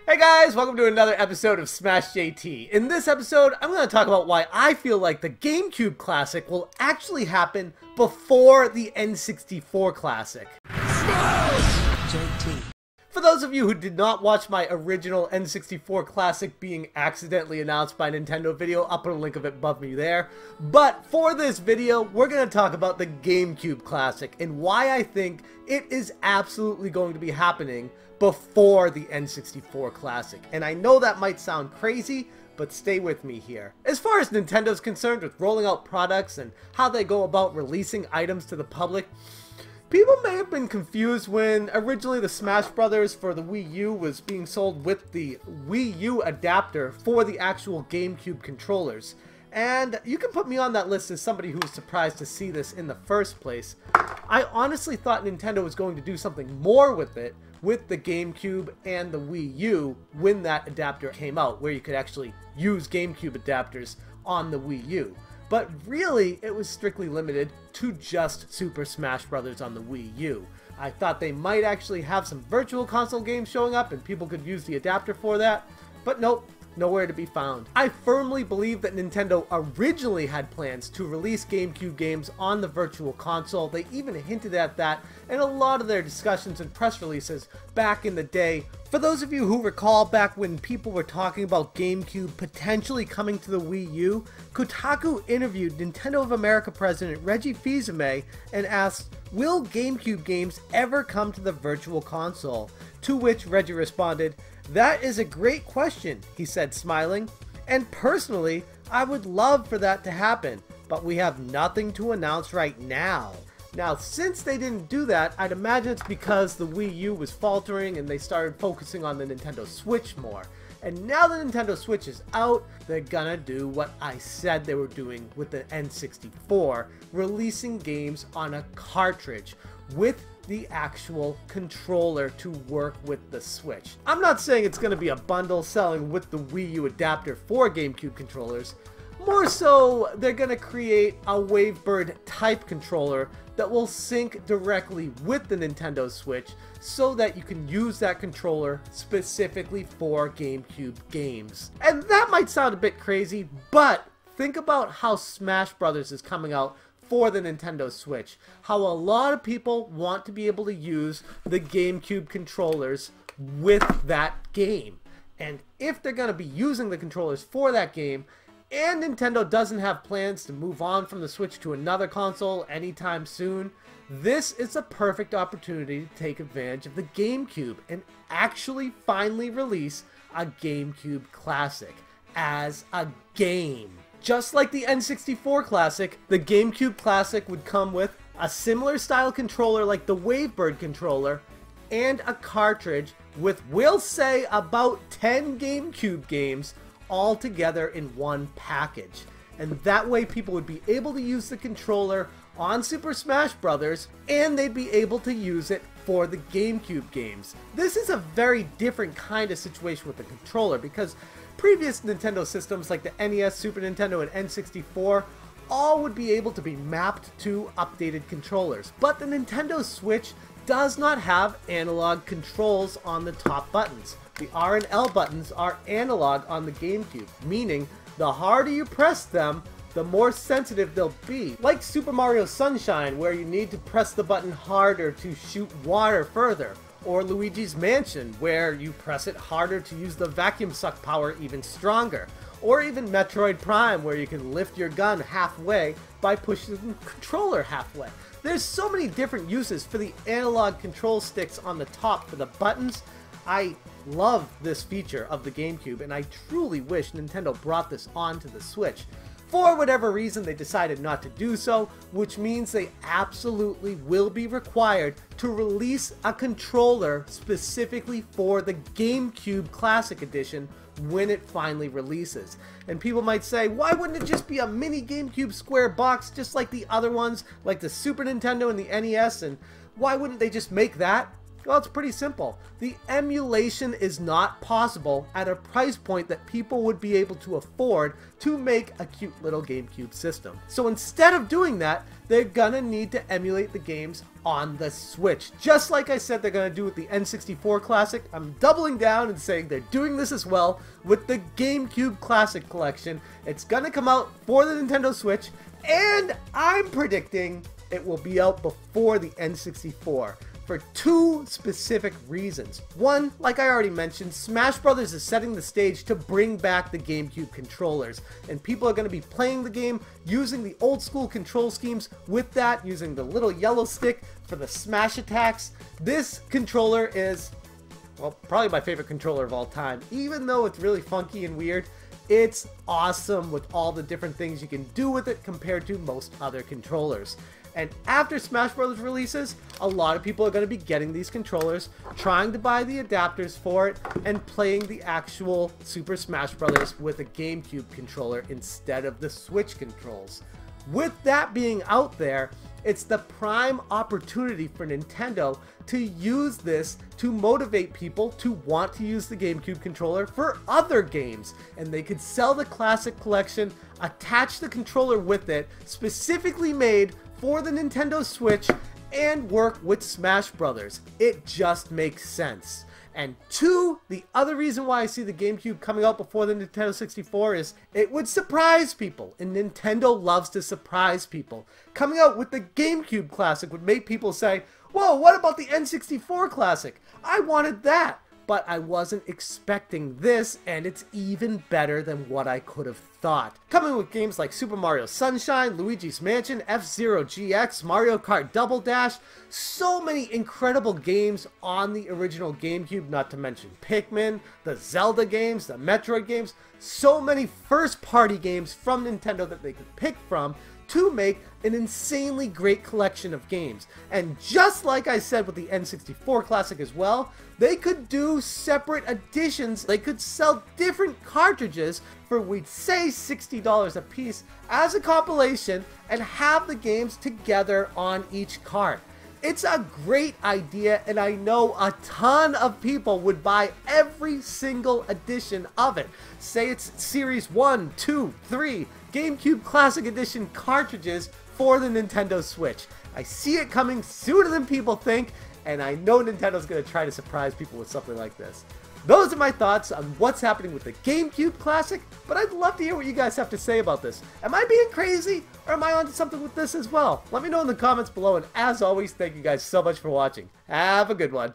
Hey guys, welcome to another episode of Smash JT. In this episode, I'm going to talk about why I feel like the GameCube Classic will actually happen before the N64 Classic. Smash JT. For those of you who did not watch my original N64 Classic being accidentally announced by Nintendo video, I'll put a link of it above me there. But for this video, we're going to talk about the GameCube Classic and why I think it is absolutely going to be happening before the N64 Classic. And I know that might sound crazy, but stay with me here. As far as Nintendo's concerned with rolling out products and how they go about releasing items to the public, people may have been confused when originally the Smash Brothers for the Wii U was being sold with the Wii U adapter for the actual GameCube controllers. And you can put me on that list as somebody who was surprised to see this in the first place. I honestly thought Nintendo was going to do something more with it, with the GameCube and the Wii U when that adapter came out, where you could actually use GameCube adapters on the Wii U. But really, it was strictly limited to just Super Smash Bros. On the Wii U. I thought they might actually have some virtual console games showing up and people could use the adapter for that, but nope. Nowhere to be found. I firmly believe that Nintendo originally had plans to release GameCube games on the Virtual Console. They even hinted at that in a lot of their discussions and press releases back in the day. For those of you who recall back when people were talking about GameCube potentially coming to the Wii U, Kotaku interviewed Nintendo of America president Reggie Fils-Aimé and asked, "Will GameCube games ever come to the Virtual Console?" To which Reggie responded, "That is a great question," he said, smiling, "and personally, I would love for that to happen, but we have nothing to announce right now." Now, since they didn't do that, I'd imagine it's because the Wii U was faltering and they started focusing on the Nintendo Switch more. And now the Nintendo Switch is out, they're gonna do what I said they were doing with the N64, releasing games on a cartridge with the actual controller to work with the Switch. I'm not saying it's going to be a bundle selling with the Wii U adapter for GameCube controllers. More so, they're going to create a Wavebird type controller that will sync directly with the Nintendo Switch so that you can use that controller specifically for GameCube games. And that might sound a bit crazy, but think about how Smash Brothers is coming out for the Nintendo Switch. How a lot of people want to be able to use the GameCube controllers with that game. And if they're going to be using the controllers for that game, and Nintendo doesn't have plans to move on from the Switch to another console anytime soon, this is a perfect opportunity to take advantage of the GameCube and actually finally release a GameCube Classic as a game. Just like the N64 Classic, the GameCube Classic would come with a similar style controller like the Wavebird controller and a cartridge with, we'll say, about 10 GameCube games all together in one package. And that way people would be able to use the controller on Super Smash Bros. And they'd be able to use it for the GameCube games. This is a very different kind of situation with the controller because previous Nintendo systems like the NES, Super Nintendo, and N64 all would be able to be mapped to updated controllers. But the Nintendo Switch does not have analog controls on the top buttons. The R and L buttons are analog on the GameCube, meaning the harder you press them, the more sensitive they'll be. Like Super Mario Sunshine, where you need to press the button harder to shoot water further. Or Luigi's Mansion, where you press it harder to use the vacuum suck power even stronger. Or even Metroid Prime, where you can lift your gun halfway by pushing the controller halfway. There's so many different uses for the analog control sticks on the top for the buttons. I love this feature of the GameCube, and I truly wish Nintendo brought this onto the Switch. For whatever reason, they decided not to do so, which means they absolutely will be required to release a controller specifically for the GameCube Classic Edition when it finally releases. And people might say, why wouldn't it just be a mini GameCube square box just like the other ones, like the Super Nintendo and the NES, and why wouldn't they just make that? Well, it's pretty simple. The emulation is not possible at a price point that people would be able to afford to make a cute little GameCube system. So instead of doing that, they're gonna need to emulate the games on the Switch. Just like I said they're gonna do with the N64 Classic, I'm doubling down and saying they're doing this as well with the GameCube Classic Collection. It's gonna come out for the Nintendo Switch, and I'm predicting it will be out before the N64. For two specific reasons. One, like I already mentioned, Smash Brothers is setting the stage to bring back the GameCube controllers, and people are going to be playing the game using the old school control schemes, with that using the little yellow stick for the smash attacks. This controller is, well, probably my favorite controller of all time. Even though it's really funky and weird, it's awesome with all the different things you can do with it compared to most other controllers. And after Smash Bros. Releases, a lot of people are going to be getting these controllers, trying to buy the adapters for it, and playing the actual Super Smash Bros. With a GameCube controller instead of the Switch controls. With that being out there, it's the prime opportunity for Nintendo to use this to motivate people to want to use the GameCube controller for other games. And they could sell the Classic Collection, attach the controller with it, specifically made for the Nintendo Switch, and work with Smash Brothers. It just makes sense. And two, the other reason why I see the GameCube coming out before the Nintendo 64 is it would surprise people, and Nintendo loves to surprise people. Coming out with the GameCube Classic would make people say, whoa, what about the N64 Classic? I wanted that, but I wasn't expecting this, and it's even better than what I could have thought. Coming with games like Super Mario Sunshine, Luigi's Mansion, F-Zero GX, Mario Kart Double Dash, so many incredible games on the original GameCube, not to mention Pikmin, the Zelda games, the Metroid games, so many first-party games from Nintendo that they could pick from to make an insanely great collection of games. And just like I said with the N64 Classic as well, they could do separate editions. They could sell different cartridges for, we'd say, $60 a piece as a compilation, and have the games together on each cart. It's a great idea, and I know a ton of people would buy every single edition of it. Say it's Series 1, 2, 3, GameCube Classic Edition cartridges for the Nintendo Switch. I see it coming sooner than people think, and I know Nintendo's going to try to surprise people with something like this. Those are my thoughts on what's happening with the GameCube Classic, but I'd love to hear what you guys have to say about this. Am I being crazy, or am I onto something with this as well? Let me know in the comments below, and as always, thank you guys so much for watching. Have a good one.